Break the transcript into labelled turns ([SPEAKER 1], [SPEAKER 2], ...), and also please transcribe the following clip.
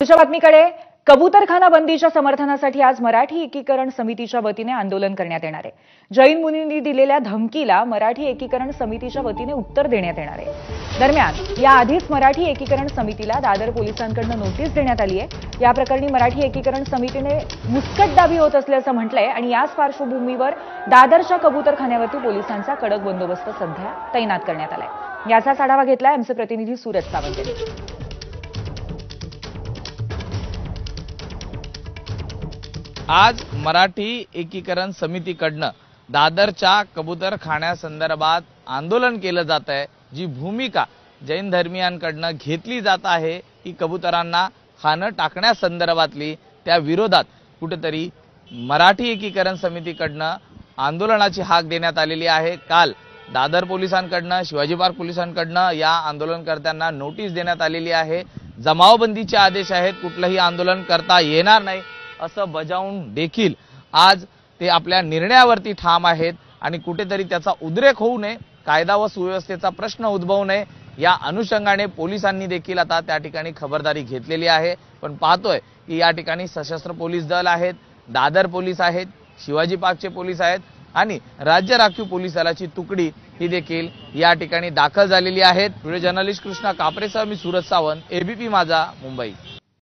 [SPEAKER 1] दुसऱ्या बातमीकडे कबूतरखाना बंदीच्या समर्थनासाठी आज मराठी एकीकरण समितीच्या वतीने आंदोलन करण्यात येणार आहे। जैन मुनींनी दिलेल्या धमकीला मराठी एकीकरण समितीच्या वतीने उत्तर देण्यात येणार आहे। दरम्यान याआधीच मराठी एकीकरण समितीला दादर पोलिसांकडून नोटीस देण्यात आली आहे। या प्रकरणी मराठी एकीकरण समितीने मुस्कटदाबी होत असल्याचं म्हटलंय आणि याच पार्श्वभूमीवर दादरच्या कबूतरखान्यावरती पोलिसांचा कडक बंदोबस्त सध्या तैनात करण्यात आलाय। याचाच आढावा घेतलाय आमचे प्रतिनिधी सूरज सावंत यांनी।
[SPEAKER 2] आज मराठी एकीकरण समितीकडनं दादरच्या कबूतरखान्यासंदर्भात आंदोलन केलं जात आहे। जी भूमिका जैन धर्मीयांकडनं घेतली जात आहे की कबूतरांना खाणं टाकण्यासंदर्भातली, त्या विरोधात कुठेतरी मराठी एकीकरण समितीकडनं आंदोलनाची हाक देण्यात आलेली आहे। काल दादर पोलिसांकडनं, शिवाजी पार्क पोलिसांकडनं या आंदोलनकर्त्यांना नोटीस देण्यात आलेली आहे। जमावबंदीचे आदेश आहेत, कुठलंही आंदोलन करता येणार नाही असं बजावून देखील आज ते आपल्या निर्णयावरती ठाम आहेत आणि कुठेतरी त्याचा उद्रेक होऊ नये, कायदा व सुव्यवस्थेचा प्रश्न उद्भवू नये या अनुषंगाने पोलिसांनी देखील आता त्या ठिकाणी खबरदारी घेतलेली आहे। पण पाहतोय की या ठिकाणी सशस्त्र पोलीस दल आहेत, दादर पोलीस आहेत, शिवाजी पार्कचे पोलीस आहेत आणि राज्य राखीव पोलीस दलाची तुकडी ही देखील या ठिकाणी दाखल झालेली आहेत। व्हिडिओ जर्नलिस्ट कृष्णा कापरेसह मी सूरज सावंत, एबीपी माझा, मुंबई।